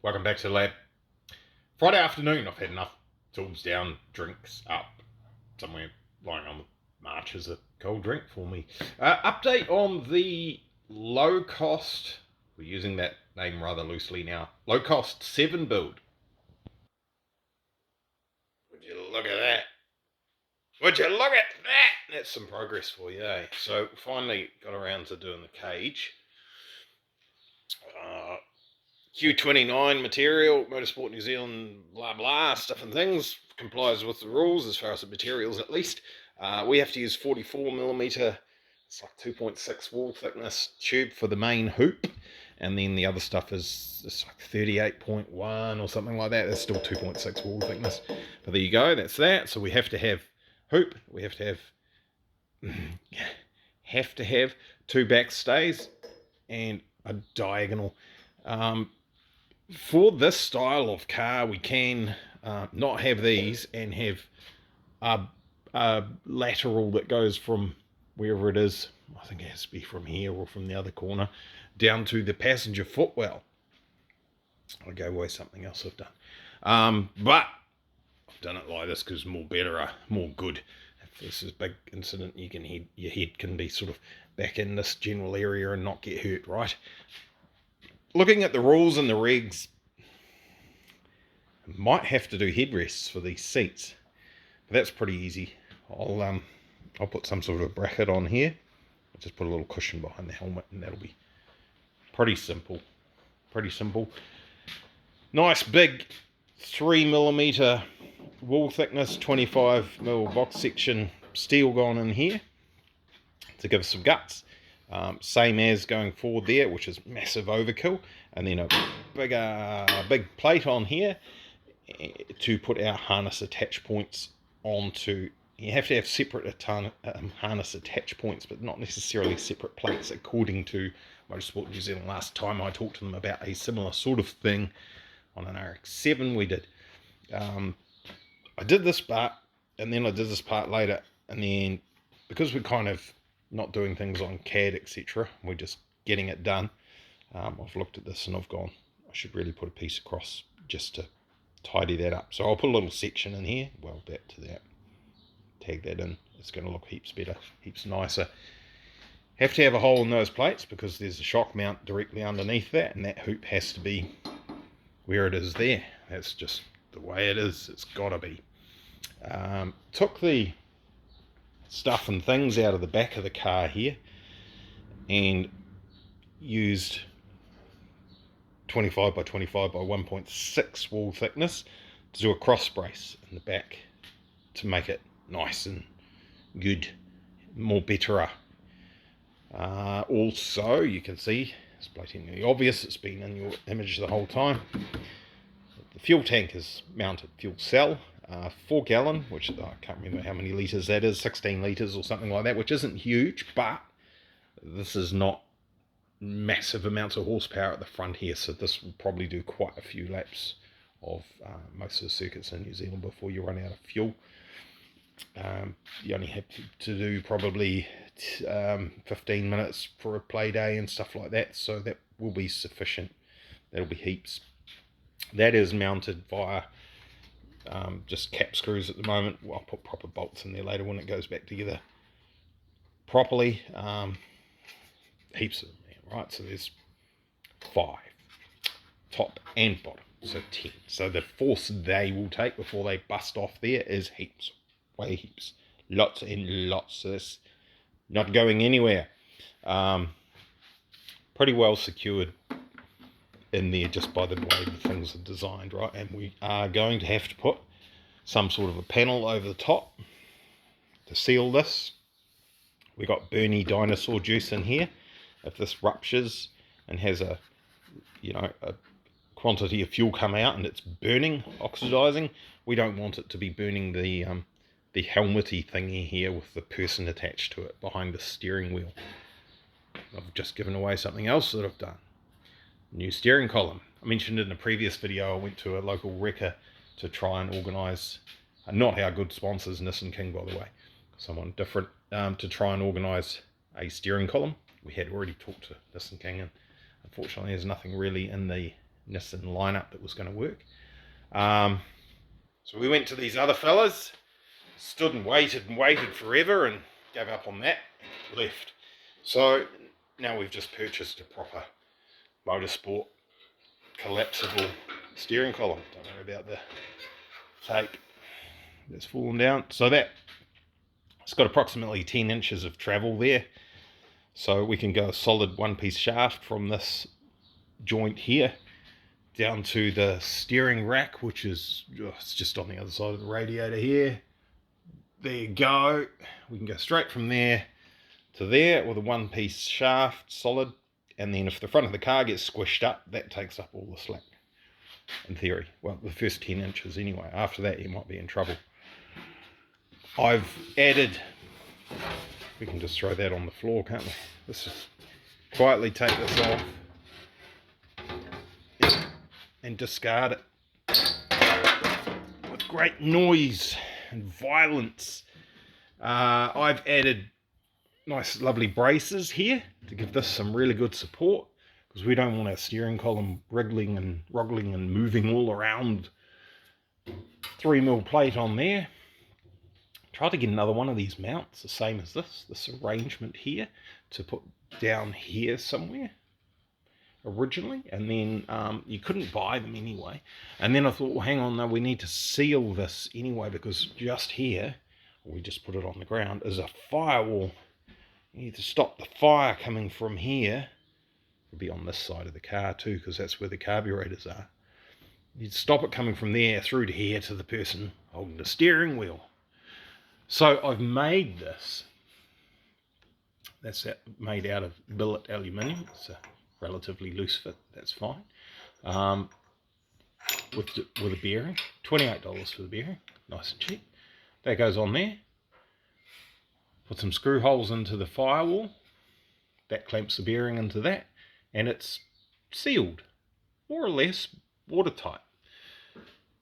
Welcome back to the lab. Friday afternoon, I've had enough tools down, drinks up, somewhere lying on the march as a cold drink for me. Update on the low cost, we're using that name rather loosely now, low cost 7 build. Would you look at that? Would you look at that? That's some progress for you, eh? So finally got around to doing the cage. Q29 material, Motorsport New Zealand, blah blah, stuff and things, complies with the rules as far as the materials at least. We have to use 44mm, it's like 2.6 wall thickness tube for the main hoop, and then the other stuff is it's like 38.1 or something like that. That's still 2.6 wall thickness. But there you go, that's that. So we have to have hoop, we have to have two backstays and a diagonal. For this style of car, we can not have these and have a lateral that goes from wherever it is, I think it has to be from here or from the other corner, down to the passenger footwell. I'll go away something else I've done. But I've done it like this because more better, more good. If this is a big incident, your head can be sort of back in this general area and not get hurt, right? Looking at the rules and the regs, might have to do headrests for these seats, but that's pretty easy. I'll put some sort of a bracket on here. I'll just put a little cushion behind the helmet, and that'll be pretty simple. Pretty simple. Nice big 3mm wall thickness, 25mm box section steel gone in here to give some guts. Same as going forward there, which is massive overkill, and then a big plate on here to put our harness attach points onto. You have to have separate harness attach points, but not necessarily separate plates, according to Motorsport New Zealand. Last time I talked to them about a similar sort of thing on an RX-7 we did. I did this part, and then I did this part later, and then because we're kind of not doing things on CAD, etc., we're just getting it done. I've looked at this and I've gone, I should really put a piece across just to tidy that up. So I'll put a little section in here, weld that to that, tag that in. It's going to look heaps better, heaps nicer. Have to have a hole in those plates because there's a shock mount directly underneath that, and that hoop has to be where it is there. That's just the way it is. It's got to be. Took the stuff and things out of the back of the car here and used 25 by 25 by 1.6 wall thickness to do a cross brace in the back to make it nice and good, more betterer. Also, you can see, it's blatantly obvious, it's been in your image the whole time. The fuel tank is mounted fuel cell, 4 gallon, which I can't remember how many litres that is, 16 litres or something like that, which isn't huge, but this is not massive amounts of horsepower at the front here, so this will probably do quite a few laps of most of the circuits in New Zealand before you run out of fuel. You only have to do probably 15 minutes for a play day and stuff like that, so that will be sufficient. That'll be heaps. That is mounted via just cap screws at the moment. Well, I'll put proper bolts in there later when it goes back together properly. Heaps of them there, right? So there's 5, top and bottom, so 10. So the force they will take before they bust off there is heaps, way heaps, lots and lots. So that's not going anywhere. Pretty well secured in there just by the way the things are designed, right? And we are going to have to put some sort of a panel over the top to seal this. We got Bernie dinosaur juice in here. If this ruptures and has a quantity of fuel come out and it's burning, oxidizing, we don't want it to be burning the helmety thingy here with the person attached to it behind the steering wheel. I've just given away something else that I've done. New steering column. I mentioned in a previous video I went to a local wrecker to try and organise, not our good sponsors, Nissan King by the way, someone different, to try and organise a steering column. We had already talked to Nissan King, and unfortunately there's nothing really in the Nissan lineup that was going to work. So we went to these other fellas, stood and waited forever, and gave up on that, left. So now we've just purchased a proper motorsport collapsible steering column. Don't know about the tape that's fallen down. So that it's got approximately 10 inches of travel there. So we can go a solid one-piece shaft from this joint here down to the steering rack, which is it's just on the other side of the radiator here. There you go. We can go straight from there to there with a one-piece shaft, solid. And then if the front of the car gets squished up, that takes up all the slack, in theory. Well, the first 10 inches anyway. After that, you might be in trouble. I've added... We can just throw that on the floor, can't we? Let's just quietly take this off and discard it with great noise and violence. I've added nice lovely braces here to give this some really good support, because we don't want our steering column wriggling and roggling and moving all around. 3mm plate on there. Try to get another one of these mounts, the same as this arrangement here, to put down here somewhere originally, and then you couldn't buy them anyway. And then I thought, well, hang on, no, we need to seal this anyway, because just here, we just put it on the ground, is a firewall. You need to stop the fire coming from here. It'll be on this side of the car too, because that's where the carburetors are. You'd stop it coming from there through to here to the person holding the steering wheel. So I've made this. That's made out of billet aluminium. It's a relatively loose fit. That's fine. With a bearing, $28 for the bearing. Nice and cheap. That goes on there. Put some screw holes into the firewall. That clamps the bearing into that, and it's sealed, more or less watertight.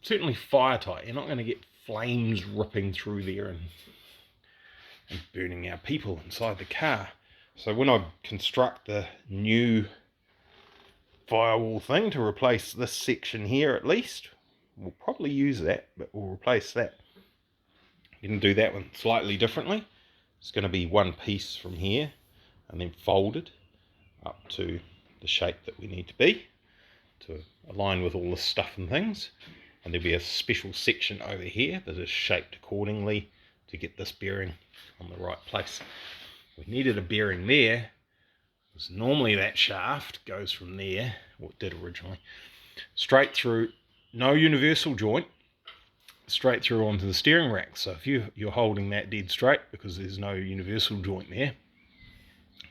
Certainly fire tight. You're not going to get flames ripping through there and burning our people inside the car. So when I construct the new firewall thing to replace this section here, at least, we'll probably use that, but we'll replace that. You can do that one slightly differently. It's going to be one piece from here and then folded up to the shape that we need to be to align with all the stuff and things. And there'll be a special section over here that is shaped accordingly to get this bearing on the right place. We needed a bearing there, because normally that shaft goes from there, or it did originally, straight through, no universal joint, straight through onto the steering rack. So if you're holding that dead straight, because there's no universal joint there,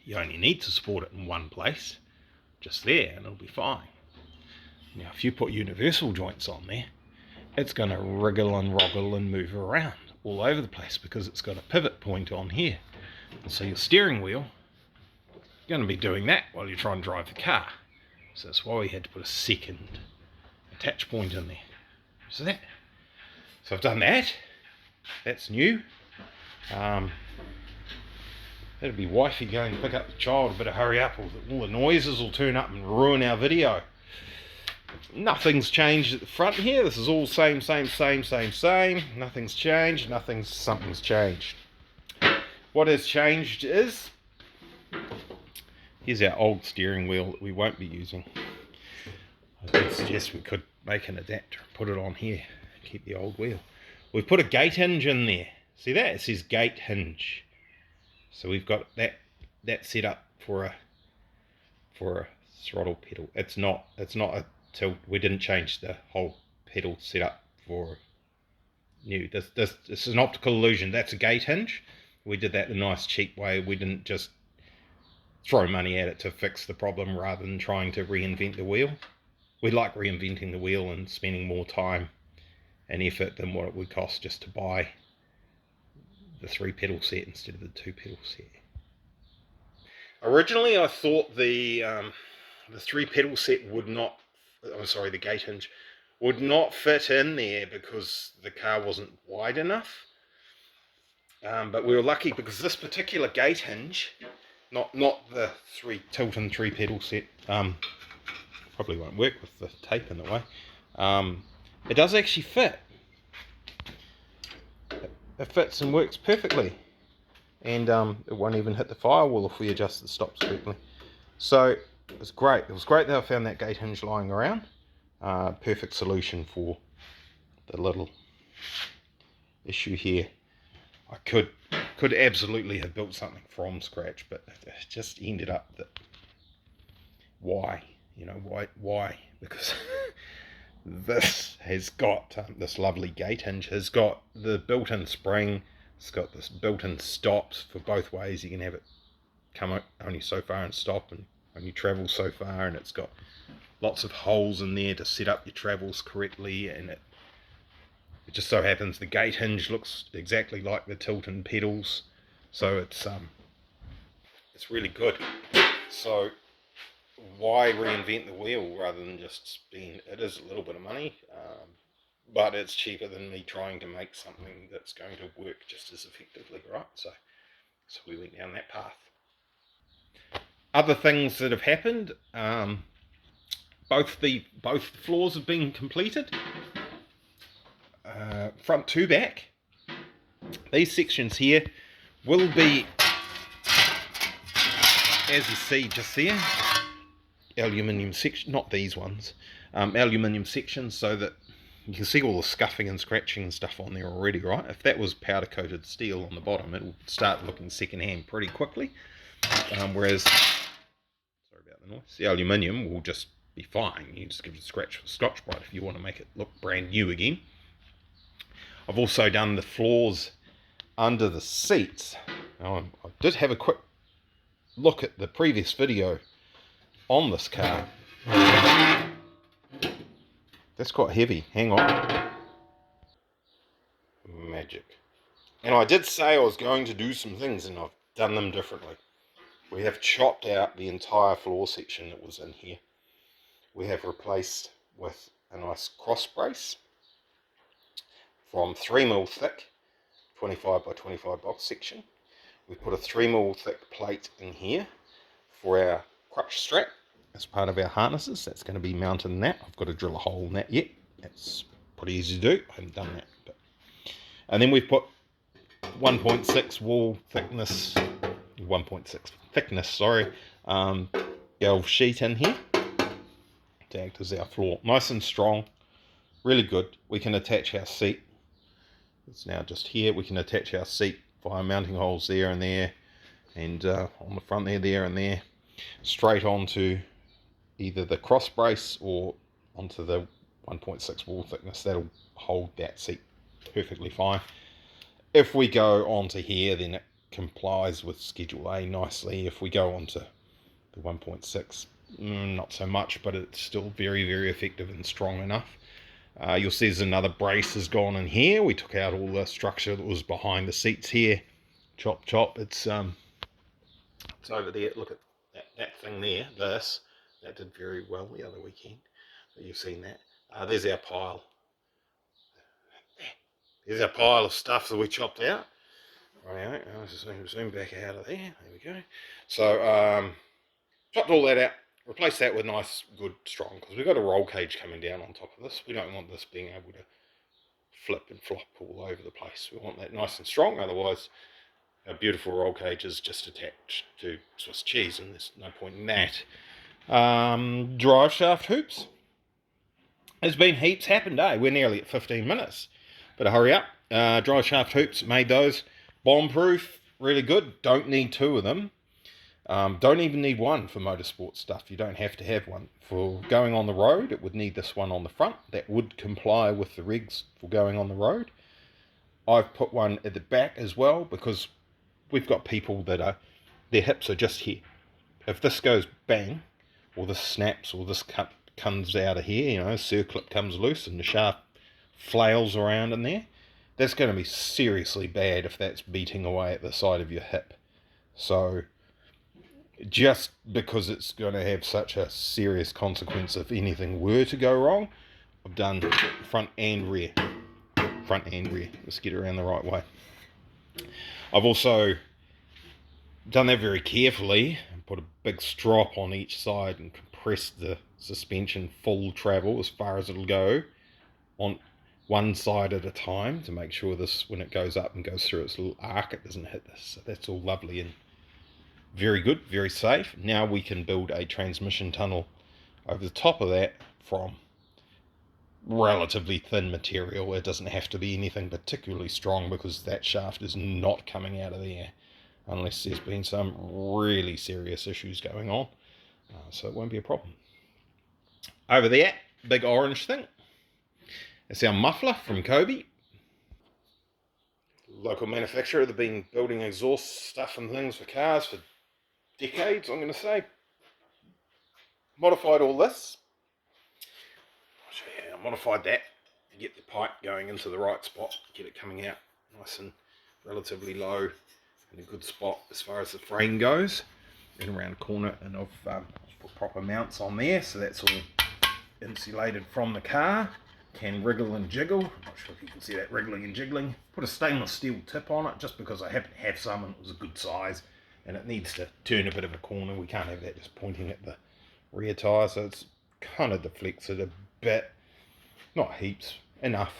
you only need to support it in one place, just there, and it'll be fine. Now if you put universal joints on there, it's going to wriggle and roggle and move around all over the place, because it's got a pivot point on here. And so your steering wheel, you're going to be doing that while you're trying to drive the car. So that's why we had to put a second attach point in there. So I've done that. That's new. That'll be wifey going to pick up the child. Better hurry up, or all the noises will turn up and ruin our video. Nothing's changed at the front here. This is all same. Nothing's changed. Something's changed. What has changed is, here's our old steering wheel that we won't be using. I did suggest we could make an adapter and put it on here and keep the old wheel. We've put a gate hinge in there. See that? It says gate hinge. So we've got that set up for a throttle pedal. It's not a tilt. We didn't change the whole pedal setup for new. This is an optical illusion. That's a gate hinge. We did that the nice cheap way. We didn't just throw money at it to fix the problem rather than trying to reinvent the wheel. We like reinventing the wheel and spending more time and effort than what it would cost just to buy the 3-pedal set instead of the 2-pedal set. Originally I thought the 3-pedal set would not, the gate hinge would not fit in there because the car wasn't wide enough. But we were lucky because this particular gate hinge, not the tilt and 3-pedal set, I probably won't work with the tape in the way. It does actually fit. It fits and works perfectly. And it won't even hit the firewall if we adjust the stops correctly. So it's great. It was great that I found that gate hinge lying around. Perfect solution for the little issue here. I could absolutely have built something from scratch, but it just ended up that why? You know, why? Because this has got this lovely gate hinge, has got the built-in spring, it's got this built-in stops for both ways. You can have it come only so far and stop, and only travel so far, and it's got lots of holes in there to set up your travels correctly, and it just so happens the gate hinge looks exactly like the tilt-in pedals, so it's really good. So why reinvent the wheel rather than just spend? It is a little bit of money, but it's cheaper than me trying to make something that's going to work just as effectively, right? So we went down that path. Other things that have happened, both floors have been completed, front to back. These sections here will be, as you see just there, aluminium section, not these ones, aluminium sections, so that you can see all the scuffing and scratching and stuff on there already, right? If that was powder coated steel on the bottom, it will start looking secondhand pretty quickly, whereas, sorry about the noise, the aluminium will just be fine. You just give it a scratch with Scotch-Brite if you want to make it look brand new again. I've also done the floors under the seats. Now, I did have a quick look at the previous video on this car. That's quite heavy. Hang on. Magic. And I did say I was going to do some things, and I've done them differently. We have chopped out the entire floor section that was in here. We have replaced with a nice cross brace from 3mm thick 25 by 25 box section. We've put a 3mm thick plate in here for our crutch strap as part of our harnesses. That's going to be mounted in that. I've got to drill a hole in that yet. That's pretty easy to do. I haven't done that. And then we've put 1.6 wall thickness, 1.6 thickness, sorry, galv sheet in here to act as our floor. Nice and strong, really good. We can attach our seat. It's now just here. We can attach our seat via mounting holes there and there, and on the front there and there, straight onto either the cross brace or onto the 1.6 wall thickness. That'll hold that seat perfectly fine. If we go onto here, then it complies with Schedule A nicely. If we go onto the 1.6, not so much, but it's still very, very effective and strong enough. You'll see there's another brace has gone in here. We took out all the structure that was behind the seats here. Chop, chop. It's over there. Look at that thing there. That did very well the other weekend. You've seen that. There's our pile. There's our pile of stuff that we chopped out. Right, I'll just zoom back out of there. There we go. So, chopped all that out. Replace that with nice, good, strong, because we've got a roll cage coming down on top of this. We don't want this being able to flip and flop all over the place. We want that nice and strong, otherwise our beautiful roll cage is just attached to Swiss cheese, and there's no point in that. Drive shaft hoops. There's been heaps happened, eh? We're nearly at 15 minutes. Better hurry up. Drive shaft hoops, made those. Bomb-proof, really good. Don't need two of them. Don't even need one for motorsport stuff. You don't have to have one. For going on the road, it would need this one on the front. That would comply with the regs for going on the road. I've put one at the back as well, because we've got people that their hips are just here. If this goes bang, or this snaps, or this cut comes out of here, you know, circlip comes loose and the shaft flails around in there, that's going to be seriously bad if that's beating away at the side of your hip. So just because it's going to have such a serious consequence if anything were to go wrong, I've done front and rear. Let's get it around the right way. I've also done that very carefully and put a big strop on each side and compressed the suspension full travel as far as it'll go on one side at a time to make sure this, when it goes up and goes through its little arc, it doesn't hit this. So that's all lovely and very good, very safe. Now we can build a transmission tunnel over the top of that from relatively thin material. It doesn't have to be anything particularly strong because that shaft is not coming out of there unless there's been some really serious issues going on. So it won't be a problem. Over there, big orange thing. It's our muffler from Kobe. Local manufacturer. They've been building exhaust stuff and things for cars for decades, I'm going to say. Modified all this. I'll show you how I modified that to get the pipe going into the right spot, get it coming out nice and relatively low in a good spot as far as the frame goes. Then around the corner, and I've put proper mounts on there, so that's all insulated from the car. Can wriggle and jiggle. I'm not sure if you can see that wriggling and jiggling. Put a stainless steel tip on it just because I happen to have some and it was a good size, and it needs to turn a bit of a corner. We can't have that just pointing at the rear tyre, so it's kind of deflects it a bit. Not heaps, enough.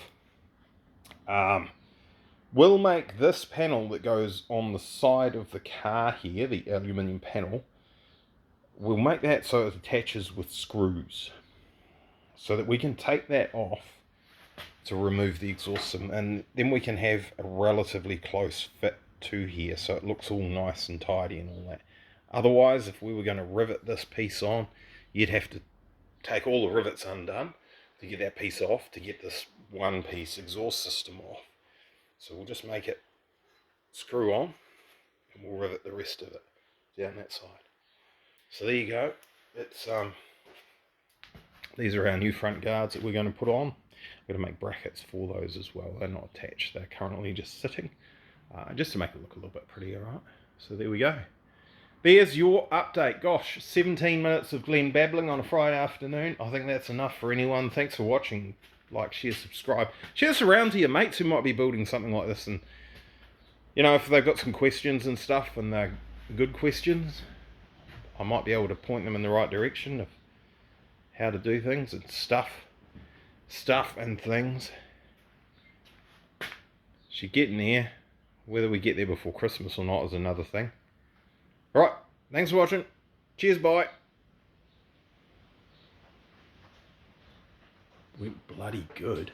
We'll make this panel that goes on the side of the car here, the aluminium panel, we'll make that so it attaches with screws, so that we can take that off to remove the exhaust system, and then we can have a relatively close fit to here, so it looks all nice and tidy and all that. Otherwise, if we were going to rivet this piece on, you'd have to take all the rivets undone to get that piece off, to get this one piece exhaust system off. So we'll just make it screw on, and we'll rivet the rest of it down that side. So there you go. It's these are our new front guards that we're going to put on. We're going to make brackets for those as well. They're not attached, they're currently just sitting, just to make it look a little bit prettier, right? So there we go. There's your update. Gosh, 17 minutes of Glenn babbling on a Friday afternoon. I think that's enough for anyone. Thanks for watching. Like, share, subscribe. Share this around to your mates who might be building something like this. And, you know, if they've got some questions and stuff, and they're good questions, I might be able to point them in the right direction of how to do things and stuff and things. Should get in there. Whether we get there before Christmas or not is another thing. Alright, thanks for watching. Cheers, bye. Went bloody good.